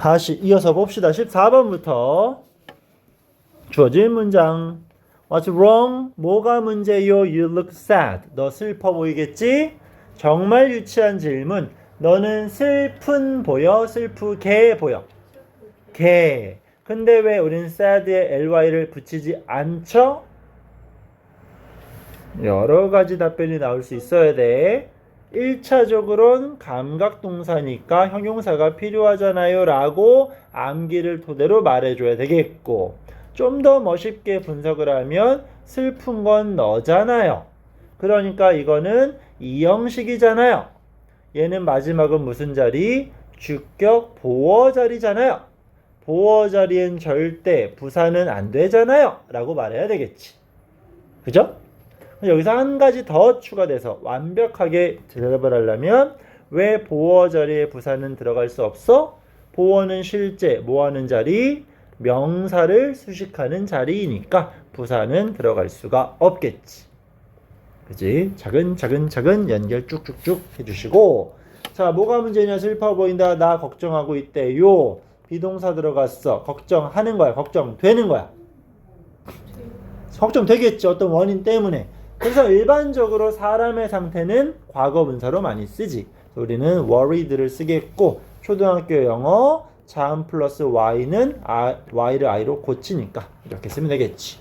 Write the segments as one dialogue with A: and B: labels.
A: 다시 이어서 봅시다. 14번부터 주어진 문장. What's wrong? 뭐가 문제요? You look sad. 너 슬퍼 보이겠지? 정말 유치한 질문. 너는 슬픈 보여? 슬프게 보여? 게. 근데 왜 우린 sad에 ly를 붙이지 않죠? 여러 가지 답변이 나올 수 있어야 돼. 1차적으로는 감각동사니까 형용사가 필요하잖아요 라고 암기를 토대로 말해줘야 되겠고, 좀 더 멋있게 분석을 하면 슬픈 건 너잖아요. 그러니까 이거는 이형식이잖아요. 얘는 마지막은 무슨 자리? 주격 보어 자리잖아요. 보어 자리엔 절대 부사는 안 되잖아요 라고 말해야 되겠지. 그죠? 여기서 한 가지 더 추가돼서 완벽하게 대답을 하려면 왜 보어 자리에 부사는 들어갈 수 없어? 보어는 실제 뭐하는 자리? 명사를 수식하는 자리이니까 부사는 들어갈 수가 없겠지. 그지? 차근차근 연결 쭉쭉쭉 해주시고, 자, 뭐가 문제냐? 슬퍼 보인다. 나 걱정하고 있대요. 비동사 들어갔어. 걱정하는 거야? 걱정되는 거야? 걱정되겠지. 어떤 원인 때문에. 그래서 일반적으로 사람의 상태는 과거 분사로 많이 쓰지. 우리는 worried를 쓰겠고, 초등학교 영어 자음 플러스 y는 y를 i로 고치니까 이렇게 쓰면 되겠지.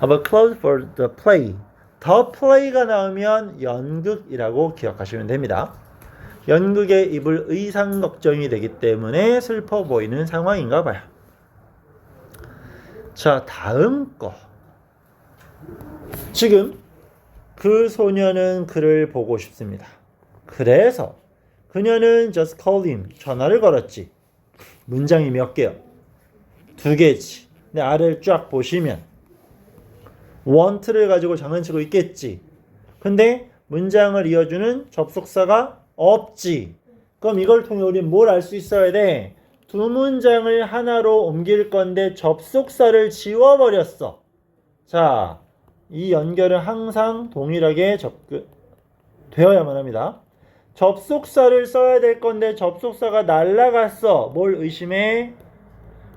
A: Have a clothes for the play. The play가 나오면 연극이라고 기억하시면 됩니다. 연극에 입을 의상 걱정이 되기 때문에 슬퍼 보이는 상황인가 봐요. 자, 다음 거. 지금 그 소녀는 그를 보고 싶습니다. 그래서 그녀는 just called him. 전화를 걸었지. 문장이 몇 개요? 2개지. 근데 아래를 쫙 보시면 want를 가지고 장난치고 있겠지. 근데 문장을 이어주는 접속사가 없지. 그럼 이걸 통해 우리는 뭘 알 수 있어야 돼? 두 문장을 하나로 옮길 건데 접속사를 지워버렸어. 자, 이 연결은 항상 동일하게 되어야만 합니다. 접속사를 써야 될 건데 접속사가 날라갔어. 뭘 의심해?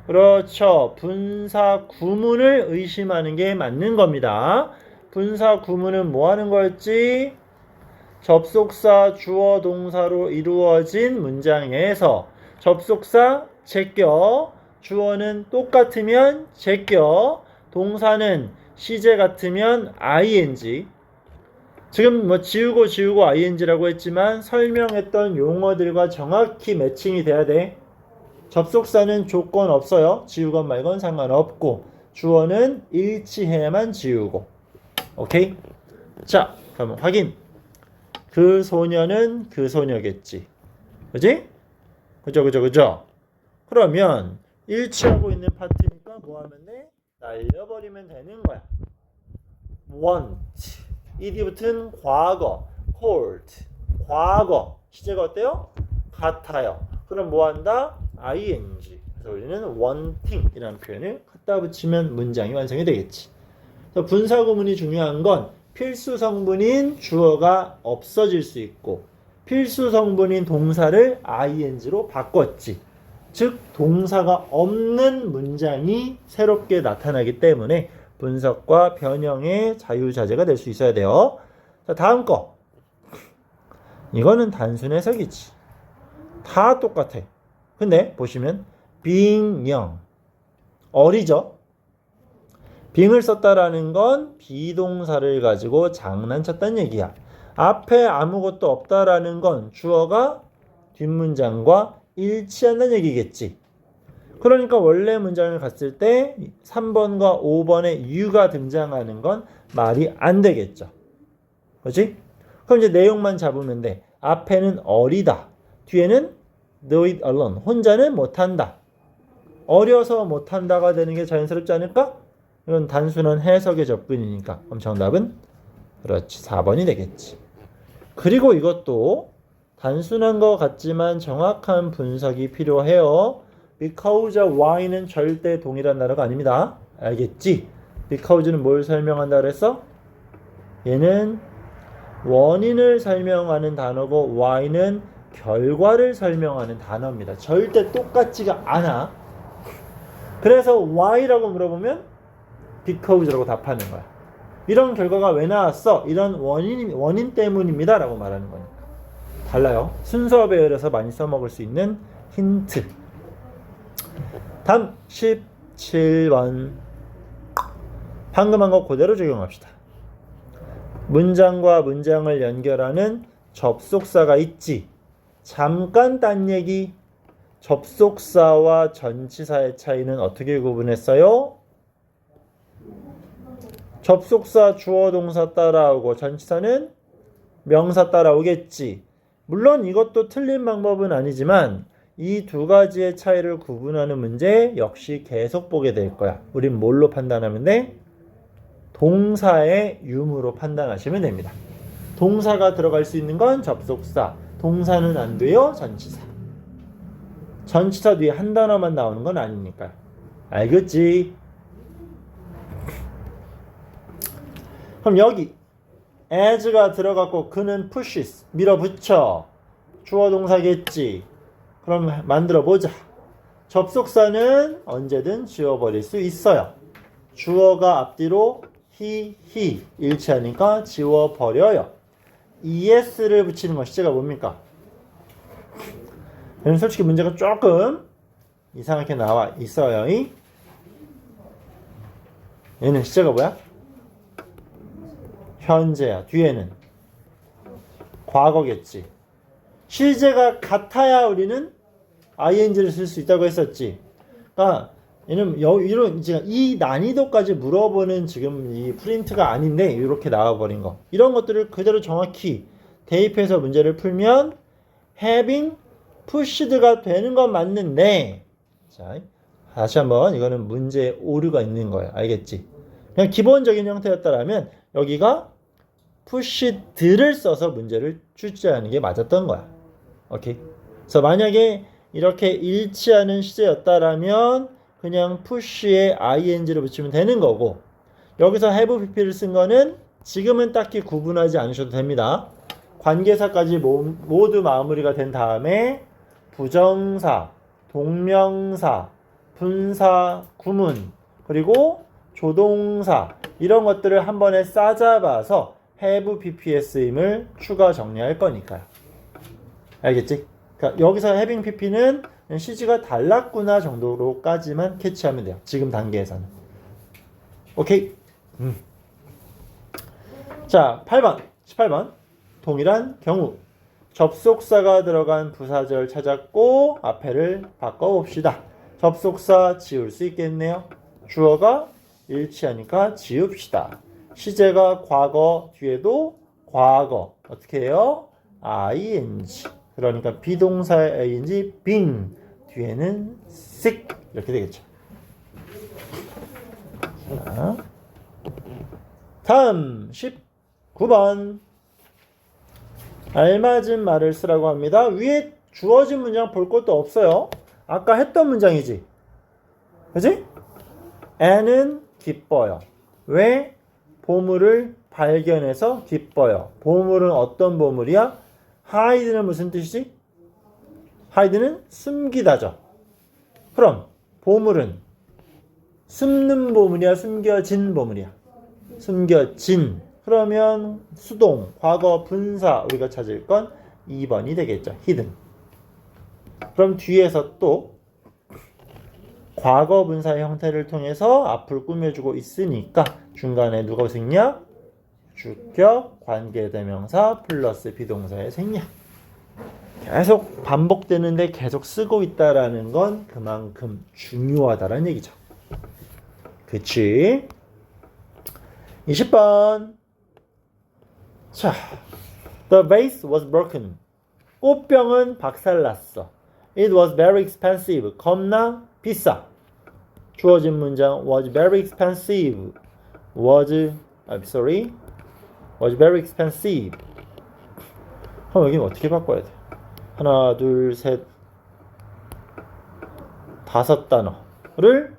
A: 그렇죠. 분사 구문을 의심하는 게 맞는 겁니다. 분사 구문은 뭐 하는 거였지? 접속사 주어 동사로 이루어진 문장에서 접속사 제껴, 주어는 똑같으면 제껴, 동사는 시제 같으면 ing. 지금 뭐 지우고 ing라고 했지만 설명했던 용어들과 정확히 매칭이 돼야 돼. 접속사는 조건 없어요. 지우건 말건 상관없고, 주어는 일치해야만 지우고. 오케이? 자, 그럼 확인. 그 소녀는 그 소녀겠지. 그지? 그죠? 그러면 일치하고 있는 파트니까 뭐 하면 돼? 날려버리면 되는 거야. want. ed 붙은 과거. cold. 과거. 시제가 어때요? 같아요. 그럼 뭐 한다? ing. 그래서 우리는 wanting 이라는 표현을 갖다 붙이면 문장이 완성이 되겠지. 그래서 분사 구문이 중요한 건 필수 성분인 주어가 없어질 수 있고 필수 성분인 동사를 ing로 바꿨지. 즉 동사가 없는 문장이 새롭게 나타나기 때문에 분석과 변형의 자유자재가 될 수 있어야 돼요. 자, 다음 거. 이거는 단순 해석이지. 다 똑같아. 근데 보시면 being young. 어리죠? being을 썼다라는 건 비동사를 가지고 장난쳤다는 얘기야. 앞에 아무것도 없다라는 건 주어가 뒷문장과 일치한다는 얘기겠지. 그러니까 원래 문장을 갔을 때 3번과 5번에 you가 등장하는 건 말이 안 되겠죠. 그렇지? 그럼 이제 내용만 잡으면 돼. 앞에는 어리다. 뒤에는 do it alone. 혼자는 못한다. 어려서 못한다가 되는 게 자연스럽지 않을까? 이건 단순한 해석의 접근이니까. 그럼 정답은 그렇지. 4번이 되겠지. 그리고 이것도 단순한 것 같지만 정확한 분석이 필요해요. because why는 절대 동일한 단어가 아닙니다. 알겠지? because는 뭘 설명한다 그랬어? 얘는 원인을 설명하는 단어고 why는 결과를 설명하는 단어입니다. 절대 똑같지가 않아. 그래서 why라고 물어보면 because라고 답하는 거야. 이런 결과가 왜 나왔어? 이런 원인 때문입니다 라고 말하는 거니까. 달라요. 순서 배열에서 많이 써먹을 수 있는 힌트. 다음 17번. 방금 한 거 그대로 적용합시다. 문장과 문장을 연결하는 접속사가 있지. 잠깐 딴 얘기. 접속사와 전치사의 차이는 어떻게 구분했어요? 접속사 주어 동사 따라오고 전치사는 명사 따라오겠지. 물론 이것도 틀린 방법은 아니지만 이 두 가지의 차이를 구분하는 문제 역시 계속 보게 될 거야. 우린 뭘로 판단하면 돼? 동사의 유무로 판단하시면 됩니다. 동사가 들어갈 수 있는 건 접속사, 동사는 안 돼요, 전치사. 전치사 뒤에 한 단어만 나오는 건 아니니까요. 알겠지? 그럼 여기 as가 들어갔고 그는 pushes, 밀어붙여. 주어 동사겠지. 그럼 만들어 보자. 접속사는 언제든 지워버릴 수 있어요. 주어가 앞뒤로 he 일치하니까 지워버려요. es를 붙이는 건 시제가 뭡니까? 얘는 솔직히 문제가 조금 이상하게 나와 있어요. 얘는 시제가 뭐야? 현재야. 뒤에는 과거겠지. 시제가 같아야 우리는 ing를 쓸 수 있다고 했었지. 그러니까 얘는 이런 이 난이도까지 물어보는 지금 이 프린트가 아닌데 이렇게 나와버린 거. 이런 것들을 그대로 정확히 대입해서 문제를 풀면 having pushed가 되는 건 맞는데, 자 다시 한번 이거는 문제에 오류가 있는 거예요. 알겠지? 그냥 기본적인 형태였다라면 여기가 pushed를 써서 문제를 출제하는 게 맞았던 거야. 오케이? 그래서 만약에 이렇게 일치하는 시제였다라면 그냥 push에 ing를 붙이면 되는 거고, 여기서 have pp를 쓴 거는 지금은 딱히 구분하지 않으셔도 됩니다. 관계사까지 모두 마무리가 된 다음에 부정사, 동명사, 분사, 구문, 그리고 조동사 이런 것들을 한 번에 싸잡아서 have pps임을 추가 정리할 거니까요. 알겠지? 그러니까 여기서 having pp는 CG가 달랐구나 정도로까지만 캐치하면 돼요. 지금 단계에서는. 오케이? 자, 18번. 동일한 경우. 접속사가 들어간 부사절 찾았고 앞에를 바꿔봅시다. 접속사 지울 수 있겠네요. 주어가 일치하니까 지웁시다. 시제가 과거 뒤에도 과거. 어떻게 해요? ing. 그러니까 비동사의 ing been 뒤에는 sick 이렇게 되겠죠. 자, 다음 19번. 알맞은 말을 쓰라고 합니다. 위에 주어진 문장 볼 것도 없어요. 아까 했던 문장이지. 그지? 애는 기뻐요. 왜? 보물을 발견해서 기뻐요. 보물은 어떤 보물이야? hide는 무슨 뜻이지? hide는 숨기다죠. 그럼 보물은 숨는 보물이야? 숨겨진 보물이야? 숨겨진. 그러면 수동, 과거, 분사 우리가 찾을 건 2번이 되겠죠. hidden. 그럼 뒤에서 또 과거 분사의 형태를 통해서 앞을 꾸며주고 있으니까 중간에 누가 생략? 주격, 관계대명사 플러스 비동사의 생략. 계속 반복되는데 계속 쓰고 있다라는 건 그만큼 중요하다라는 얘기죠. 그치? 20번. 자, the vase was broken. 꽃병은 박살났어. It was very expensive. 겁나 비싸. 주어진 문장 was very expensive. was very expensive. 그럼 여기 어떻게 바꿔야 돼? 하나, 둘, 셋, 5단어를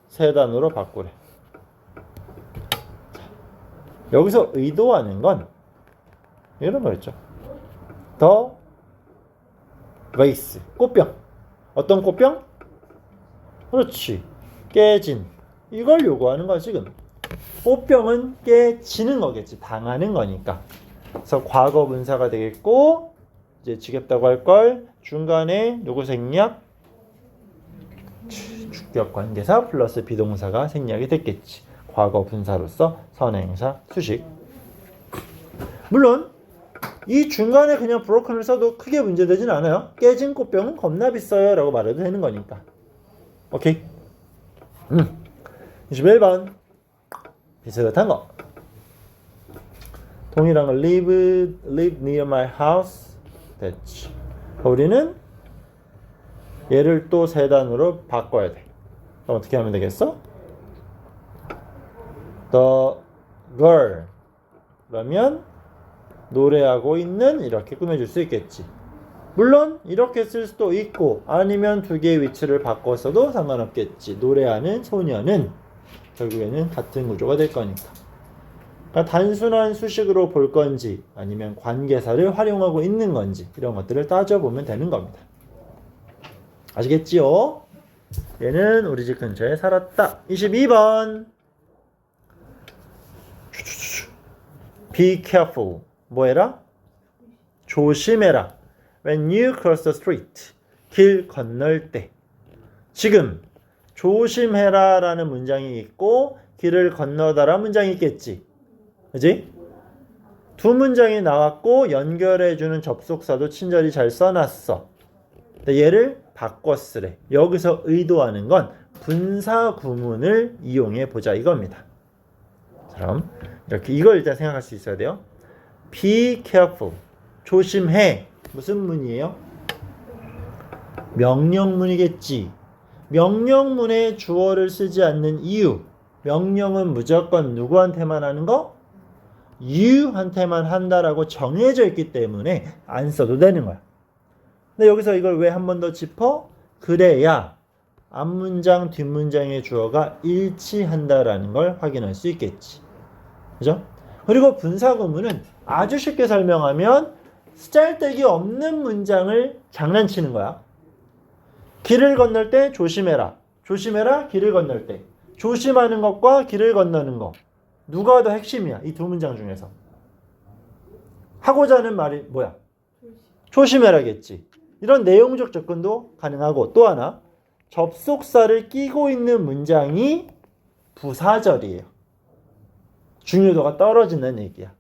A: 3단어로 바꾸래. 여기서 의도하는 건 이런 거였죠. The vase, 꽃병. 어떤 꽃병? 그렇지. 깨진. 이걸 요구하는 거야, 지금. 꽃병은 깨지는 거겠지. 당하는 거니까. 그래서 과거 분사가 되겠고, 이제 지겹다고 할 걸 중간에 누구 생략? 주격 관계사 플러스 비동사가 생략이 됐겠지. 과거 분사로서 선행사 수식. 물론 이 중간에 그냥 broken을 써도 크게 문제되진 않아요. 깨진 꽃병은 겁나 비싸요 라고 말해도 되는 거니까. 오케이. 21번 비슷한 거. 동일한 거 live near my house. 됐지. 우리는 얘를 또 세 단으로 바꿔야 돼. 그럼 어떻게 하면 되겠어? The girl. 그러면 노래하고 있는 이렇게 꾸며줄 수 있겠지. 물론 이렇게 쓸 수도 있고 아니면 두 개의 위치를 바꿔서도 상관없겠지. 노래하는 소녀는 결국에는 같은 구조가 될 거니까. 그러니까 단순한 수식으로 볼 건지 아니면 관계사를 활용하고 있는 건지 이런 것들을 따져보면 되는 겁니다. 아시겠지요? 얘는 우리 집 근처에 살았다. 22번 Be careful. 뭐 해라? 조심해라. When you cross the street. 길 건널 때. 지금 조심해라 라는 문장이 있고 길을 건너다라 문장이 있겠지. 그지? 두 문장이 나왔고 연결해주는 접속사도 친절히 잘 써놨어. 근데 얘를 바꿔 쓰래. 여기서 의도하는 건 분사 구문을 이용해 보자 이겁니다. 그럼 이렇게 이걸 일단 생각할 수 있어야 돼요. Be careful. 조심해. 무슨 문이에요? 명령문이겠지. 명령문에 주어를 쓰지 않는 이유. 명령은 무조건 누구한테만 하는 거? you한테만 한다라고 정해져 있기 때문에 안 써도 되는 거야. 근데 여기서 이걸 왜 한 번 더 짚어? 그래야 앞문장, 뒷문장의 주어가 일치한다라는 걸 확인할 수 있겠지. 그죠? 그리고 분사구문은 아주 쉽게 설명하면 쓰잘데기 없는 문장을 장난치는 거야. 길을 건널 때 조심해라. 조심해라, 길을 건널 때. 조심하는 것과 길을 건너는 것. 누가 더 핵심이야? 이 두 문장 중에서. 하고자 하는 말이 뭐야? 조심해라겠지. 이런 내용적 접근도 가능하고 또 하나 접속사를 끼고 있는 문장이 부사절이에요. 중요도가 떨어지는 얘기야.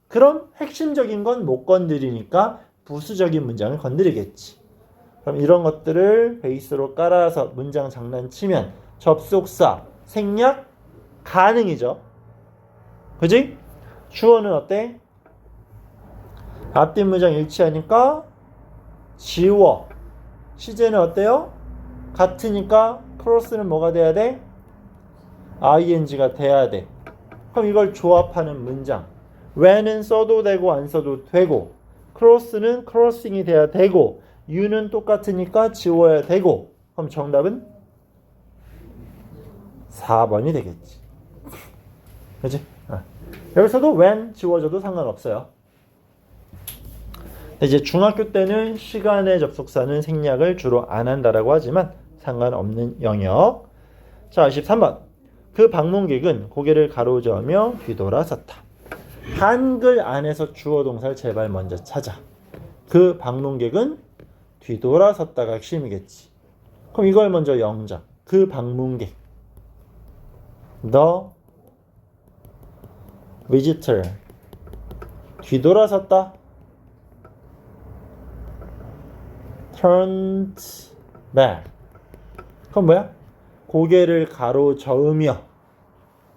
A: 그럼 핵심적인 건 못 건드리니까 부수적인 문장을 건드리겠지. 그럼 이런 것들을 베이스로 깔아서 문장 장난치면 접속사 생략 가능이죠. 그지? 주어는 어때? 앞뒷 문장 일치하니까 지워. 시제는 어때요? 같으니까 크로스는 뭐가 돼야 돼? ing가 돼야 돼. 그럼 이걸 조합하는 문장. when은 써도 되고 안 써도 되고 크로스는 크로싱이 돼야 되고 you는 똑같으니까 지워야 되고 그럼 정답은 4번이 되겠지. 그치? 여기서도 when 지워져도 상관없어요. 이제 중학교 때는 시간의 접속사는 생략을 주로 안 한다라고 하지만 상관없는 영역. 자, 23번. 그 방문객은 고개를 가로저으며 뒤돌아섰다. 한글 안에서 주어 동사를 제발 먼저 찾아. 그 방문객은 뒤돌아섰다가 핵심이겠지. 그럼 이걸 먼저 영작. 그 방문객. The visitor. 뒤돌아섰다. turned back. 그럼 뭐야? 고개를 가로저으며.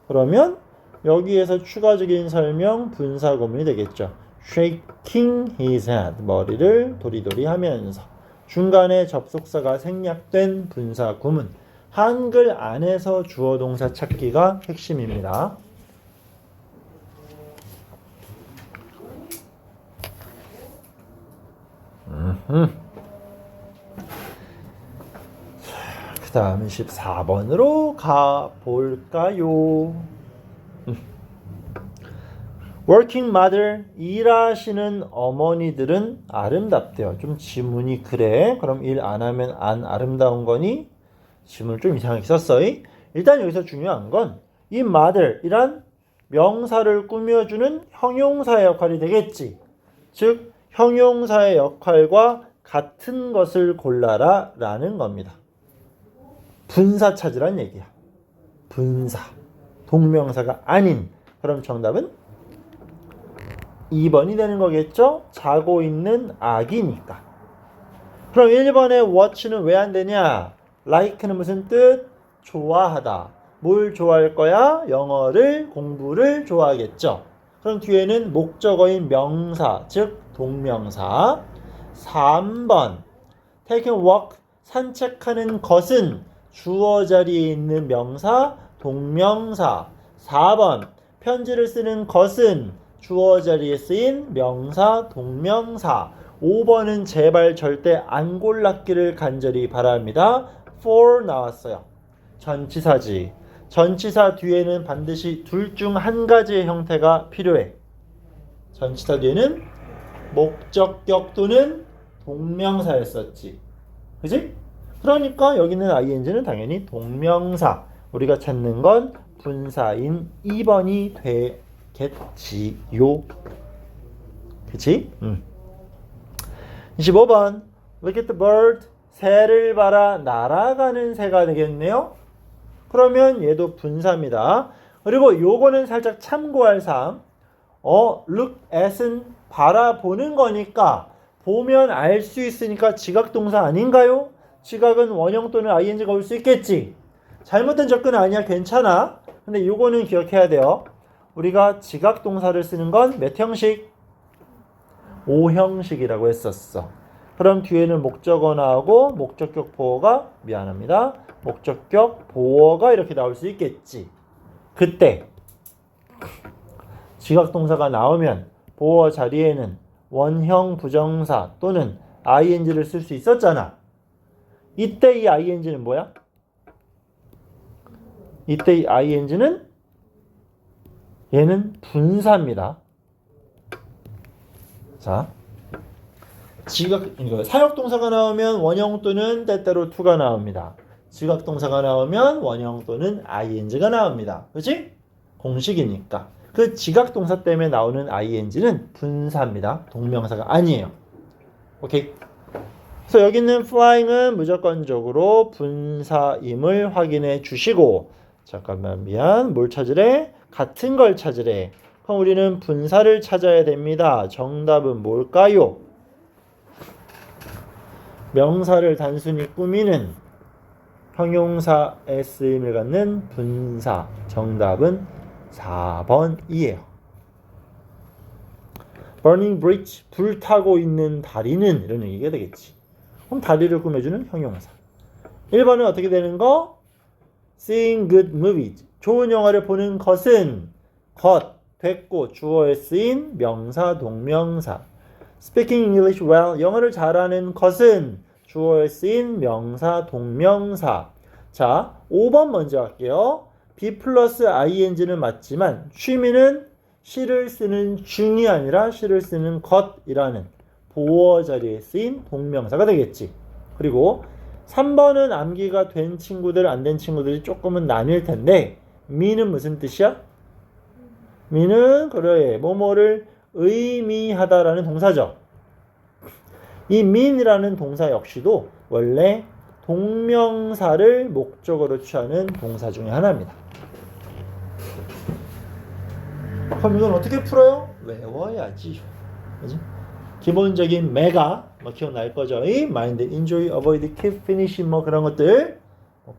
A: 그러면 여기에서 추가적인 설명 분사구문이 되겠죠. shaking his head. 머리를 도리도리 하면서. 중간에 접속사가 생략된 분사구문. 한글 안에서 주어 동사 찾기가 핵심입니다. 그 다음 14번으로 가볼까요? working mother, 일하시는 어머니들은 아름답대요. 좀 지문이 그래. 그럼 일 안 하면 안 아름다운 거니? 지문을 좀 이상하게 썼어. 일단 여기서 중요한 건 이 mother, 이란 명사를 꾸며주는 형용사의 역할이 되겠지. 즉 형용사의 역할과 같은 것을 골라라 라는 겁니다. 분사 찾으란 얘기야. 분사. 동명사가 아닌. 그럼 정답은 2번이 되는 거겠죠? 자고 있는 아기니까. 그럼 1번의 watch는 왜 안 되냐? like는 무슨 뜻? 좋아하다. 뭘 좋아할 거야? 영어를, 공부를 좋아하겠죠. 그럼 뒤에는 목적어인 명사, 즉 동명사. 3번 take a walk, 산책하는 것은 주어 자리에 있는 명사, 동명사. 4번 편지를 쓰는 것은 주어 자리에 쓰인 명사, 동명사. 5번은 제발 절대 안 골랐기를 간절히 바랍니다. for 나왔어요. 전치사지. 전치사 뒤에는 반드시 둘 중 한 가지의 형태가 필요해. 전치사 뒤에는 목적격 또는 동명사였었지. 그지? 그러니까 여기는 ing는 당연히 동명사. 우리가 찾는 건 분사인 2번이 되겠지요. 그치? 25번 Look at the bird. 새를 봐라. 날아가는 새가 되겠네요. 그러면 얘도 분사입니다. 그리고 요거는 살짝 참고할 사항. look at은 바라보는 거니까 보면 알 수 있으니까 지각동사 아닌가요? 지각은 원형 또는 ing가 올 수 있겠지. 잘못된 접근은 아니야. 괜찮아. 근데 요거는 기억해야 돼요. 우리가 지각동사를 쓰는 건 몇 형식? 5형식이라고 했었어. 그럼 뒤에는 목적어 나오고 목적격 보어가 미안합니다. 목적격 보어가 이렇게 나올 수 있겠지. 그때 지각동사가 나오면 보어 자리에는 원형 부정사 또는 ing를 쓸 수 있었잖아. 이때 이 ing는 뭐야? 이때 이 ing는 얘는 분사입니다. 자, 사역동사가 나오면 원형 또는 때때로 to가 나옵니다. 지각동사가 나오면 원형 또는 ing가 나옵니다. 그렇지? 공식이니까. 그 지각동사 때문에 나오는 ing는 분사입니다. 동명사가 아니에요. 오케이? 그래서 여기 있는 flying은 무조건적으로 분사임을 확인해 주시고, 잠깐만 미안, 뭘 찾으래? 같은 걸 찾으래. 그럼 우리는 분사를 찾아야 됩니다. 정답은 뭘까요? 명사를 단순히 꾸미는 형용사의 쓰임을 갖는 분사. 정답은 4번이에요. Burning bridge, 불타고 있는 다리는 이런 얘기가 되겠지. 그럼 다리를 꾸며주는 형용사. 1번은 어떻게 되는 거? Seeing good movies, 좋은 영화를 보는 것은 것, 됐고 주어에 쓰인 명사, 동명사. Speaking English well, 영어를 잘하는 것은 주어에 쓰인 명사, 동명사. 자, 5번 먼저 할게요. be 플러스 ing는 맞지만 취미는 시를 쓰는 중이 아니라 시를 쓰는 것이라는 보어 자리에 쓰인 동명사가 되겠지. 그리고 3번은 암기가 된 친구들, 안 된 친구들이 조금은 나뉠 텐데 me는 무슨 뜻이야? me는 그래, 뭐뭐를 의미하다라는 동사죠. 이 mean이라는 동사 역시도 원래 동명사를 목적어로 취하는 동사 중에 하나입니다. 그럼 이건 어떻게 풀어요? 외워야지. 그치? 기본적인 메가 뭐 기억날 거죠? mind, enjoy, avoid, keep, finish 뭐 그런 것들,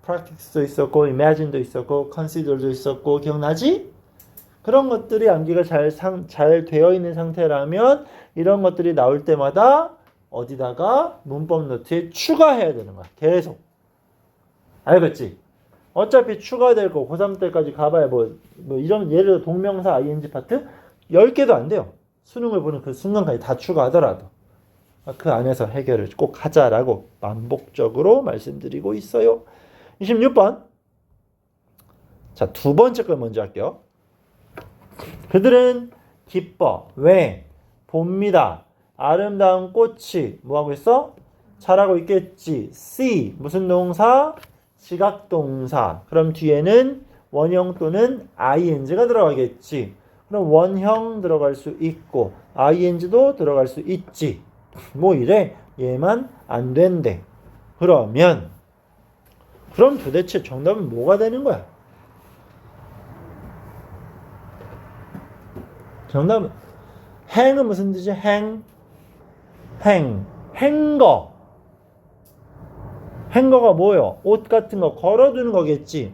A: practice도 있었고, imagine도 있었고, consider도 있었고, 기억나지? 그런 것들이 암기가 잘 되어 있는 상태라면 이런 것들이 나올 때마다 어디다가 문법 노트에 추가해야 되는 거야. 계속. 알겠지? 어차피 추가될 거 고3 때까지 가봐야 뭐 이런 예를 들어 동명사 ing 파트 10개도 안 돼요. 수능을 보는 그 순간까지 다 추가하더라도 그 안에서 해결을 꼭 하자라고 반복적으로 말씀드리고 있어요. 26번. 자, 두 번째 걸 먼저 할게요. 그들은 기뻐. 왜? 봅니다. 아름다운 꽃이 뭐하고 있어? 자라고 있겠지. see 무슨 동사? 지각동사. 그럼 뒤에는 원형 또는 ing가 들어가겠지. 그럼 원형 들어갈 수 있고 ing도 들어갈 수 있지. 뭐 이래? 얘만 안 된대. 그럼 도대체 정답은 뭐가 되는 거야? 정답은 행은 무슨 뜻이야? 행거. 행거가 뭐요? 옷 같은 거 걸어두는 거겠지.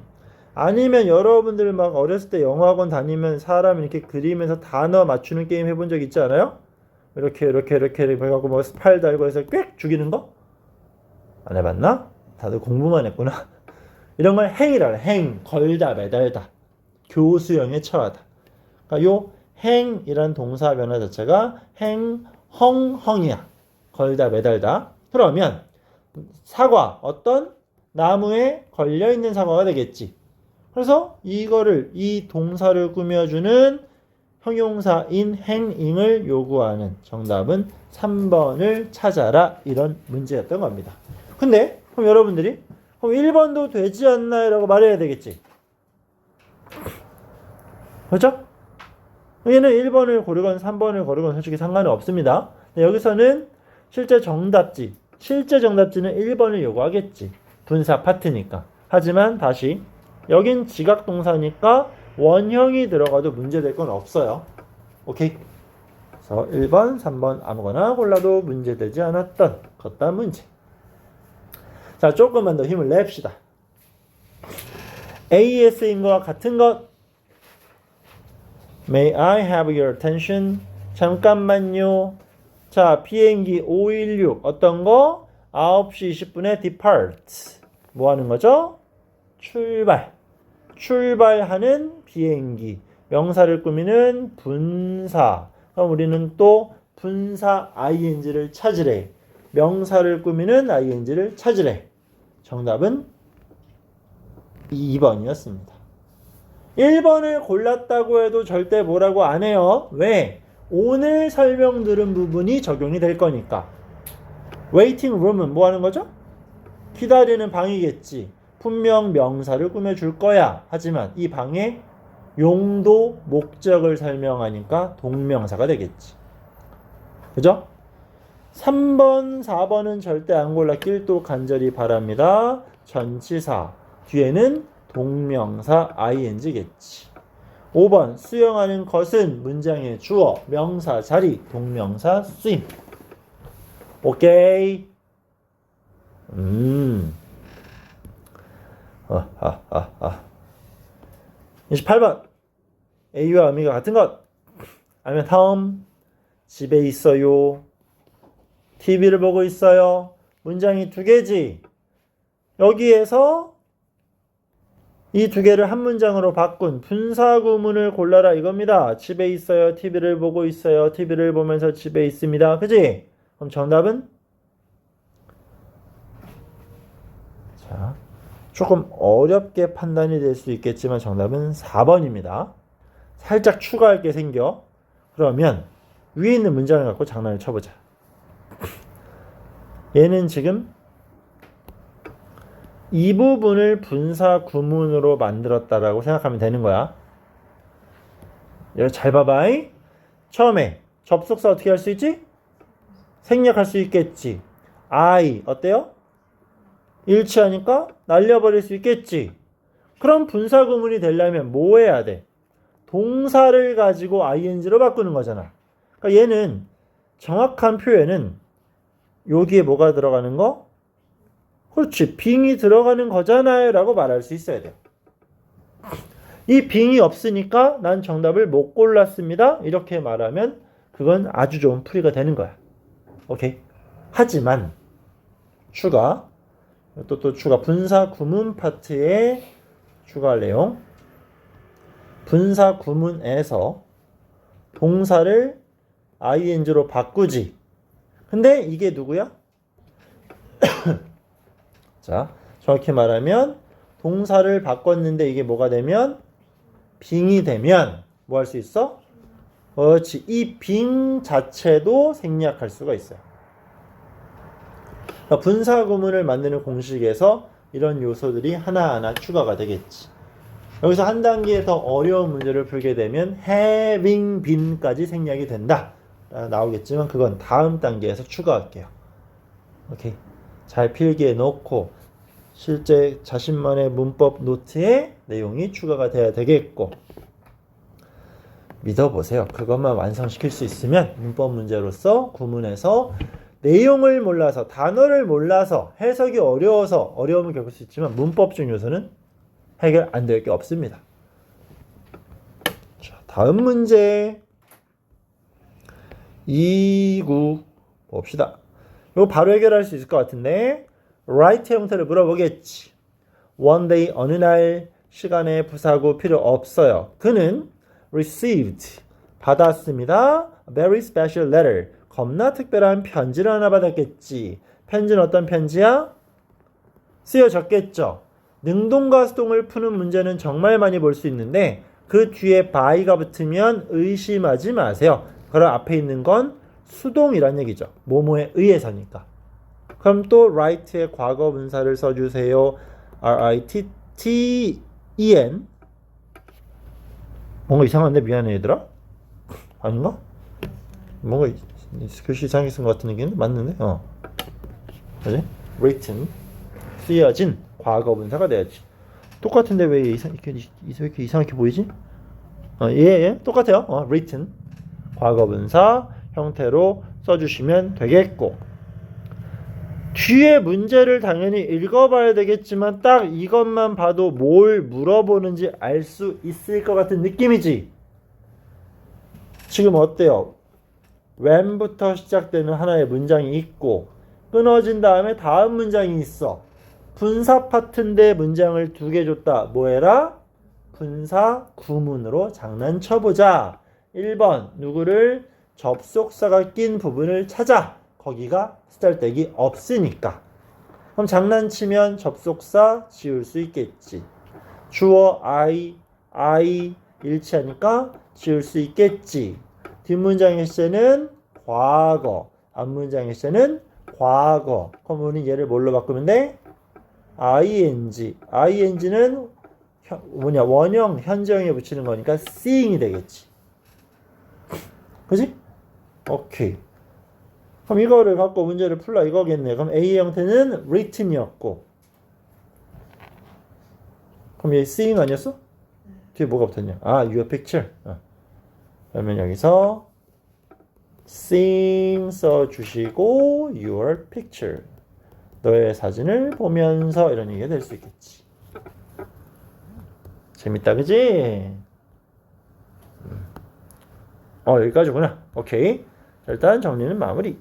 A: 아니면 여러분들 막 어렸을 때 영어학원 다니면 사람 이렇게 그리면서 단어 맞추는 게임 해본 적 있지 않아요? 이렇게 해갖고 뭐 팔 달고 해서 꽥 죽이는 거? 안 해봤나? 다들 공부만 했구나. 이런 걸 행이라 해. 행, 걸다, 매달다. 교수형에 처하다. 그러니까 요 행이란 동사 변화 자체가 행, 헝이야. 걸다, 매달다. 그러면 사과, 어떤 나무에 걸려있는 사과가 되겠지. 그래서 이 동사를 꾸며주는 형용사인 행잉을 요구하는 정답은 3번을 찾아라. 이런 문제였던 겁니다. 근데 그럼 여러분들이 그럼 1번도 되지 않나요? 라고 말해야 되겠지. 그렇죠? 얘는 1번을 고르건 3번을 고르건 솔직히 상관은 없습니다. 여기서는 실제 정답지는 1번을 요구하겠지. 분사 파트니까. 하지만 다시 여긴 지각동사니까 원형이 들어가도 문제될 건 없어요. 오케이? 그래서 1번, 3번 아무거나 골라도 문제되지 않았던 걷다 문제. 자, 조금만 더 힘을 냅시다. AS인 것과 같은 것. May I have your attention? 잠깐만요. 자, 비행기 516 어떤 거? 9시 20분에 depart. 뭐 하는 거죠? 출발하는 비행기. 명사를 꾸미는 분사. 그럼 우리는 또 분사 ing를 찾으래. 명사를 꾸미는 ing를 찾으래. 정답은 2번이었습니다. 1번을 골랐다고 해도 절대 뭐라고 안 해요. 왜? 오늘 설명 들은 부분이 적용이 될 거니까. waiting room은 뭐 하는 거죠? 기다리는 방이겠지. 분명 명사를 꾸며줄 거야. 하지만 이 방의 용도, 목적을 설명하니까 동명사가 되겠지. 그죠? 3번, 4번은 절대 안 골랐길 또 간절히 바랍니다. 전치사. 뒤에는 동명사 ing겠지. 5번 수영하는 것은 문장의 주어, 명사 자리, 동명사 쓰임. 오케이. 28번 A와 의미가 같은 것. 아니면 다음 집에 있어요. TV를 보고 있어요. 문장이 두 개지. 여기에서 이 두 개를 한 문장으로 바꾼 분사구문을 골라라 이겁니다. 집에 있어요. TV를 보고 있어요. TV를 보면서 집에 있습니다. 그지? 그럼 정답은? 자, 조금 어렵게 판단이 될 수 있겠지만 정답은 4번입니다. 살짝 추가할 게 생겨. 그러면 위에 있는 문장을 갖고 장난을 쳐보자. 얘는 지금 이 부분을 분사 구문으로 만들었다라고 생각하면 되는 거야. 여기 잘 봐봐. 처음에 접속사 어떻게 할 수 있지? 생략할 수 있겠지. I 어때요? 일치하니까 날려버릴 수 있겠지. 그럼 분사 구문이 되려면 뭐 해야 돼? 동사를 가지고 ing로 바꾸는 거잖아. 그러니까 얘는 정확한 표현은 여기에 뭐가 들어가는 거? 그렇지. 빙이 들어가는 거잖아요 라고 말할 수 있어야 돼요. 이 빙이 없으니까 난 정답을 못 골랐습니다. 이렇게 말하면 그건 아주 좋은 풀이가 되는 거야. 오케이. 하지만 추가 또 추가 분사 구문 파트에 추가할 내용. 분사 구문에서 동사를 ing로 바꾸지. 근데 이게 누구야? 자, 정확히 말하면 동사를 바꿨는데 이게 뭐가 되면 빙이 되면 뭐 할 수 있어? 그렇지. 이 빙 자체도 생략할 수가 있어요. 그러니까 분사 구문을 만드는 공식에서 이런 요소들이 하나하나 추가가 되겠지. 여기서 한 단계 더 어려운 문제를 풀게 되면 having been까지 생략이 된다 나오겠지만 그건 다음 단계에서 추가할게요. 오케이. 잘 필기해 놓고 실제 자신만의 문법 노트에 내용이 추가가 돼야 되겠고 믿어보세요. 그것만 완성시킬 수 있으면 문법 문제로서 구문에서 내용을 몰라서 단어를 몰라서 해석이 어려워서 어려움을 겪을 수 있지만 문법적 요소는 해결 안 될 게 없습니다. 자, 다음 문제 2구 봅시다. 이거 바로 해결할 수 있을 것 같은데 write 형태를 물어보겠지. one day 어느 날 시간에 부사구 필요 없어요. 그는 received 받았습니다. a very special letter 겁나 특별한 편지를 하나 받았겠지. 편지는 어떤 편지야? 쓰여졌겠죠. 능동과 수동을 푸는 문제는 정말 많이 볼 수 있는데 그 뒤에 by가 붙으면 의심하지 마세요. 그럼 앞에 있는 건 수동이란 얘기죠. 뭐뭐에 의해서니까. 그럼 또 write의 과거 분사를 써주세요. R-I-T-T-E-N 뭔가 이상한데 미안해 얘들아? 아닌가? 뭔가 글씨 이상하게 쓴 것 같은 느낌인데 맞는데? 그지? written 쓰여진 과거 분사가 돼야지. 똑같은데 왜 이렇게 이상하게 보이지? 예, 똑같아요. written 과거 분사 형태로 써주시면 되겠고 뒤에 문제를 당연히 읽어봐야 되겠지만 딱 이것만 봐도 뭘 물어보는지 알 수 있을 것 같은 느낌이지. 지금 어때요? when부터 시작되는 하나의 문장이 있고 끊어진 다음에 다음 문장이 있어. 분사 파트인데 문장을 2개 줬다. 뭐해라? 분사 구문으로 장난쳐보자. 1번 누구를 접속사가 낀 부분을 찾아. 거기가 쓰잘데기 없으니까. 그럼 장난치면 접속사 지울 수 있겠지. 주어 I 일치하니까 지울 수 있겠지. 뒷문장의 시제는 과거, 앞문장의 시제는 과거. 그럼 우리는 얘를 뭘로 바꾸면 돼? ing는 원형 현재형에 붙이는 거니까 seeing이 되겠지. 그지? 오케이. 그럼 이거를 갖고 문제를 풀라 이거겠네. 그럼 A 형태는 written이었고 그럼 얘 seeing 아니었어? 뒤에 뭐가 붙었냐? your picture. 그러면 여기서 seeing 써주시고 your picture 너의 사진을 보면서 이런 얘기가 될 수 있겠지. 재밌다 그지? 여기까지구나. 오케이. 자, 일단 정리는 마무리.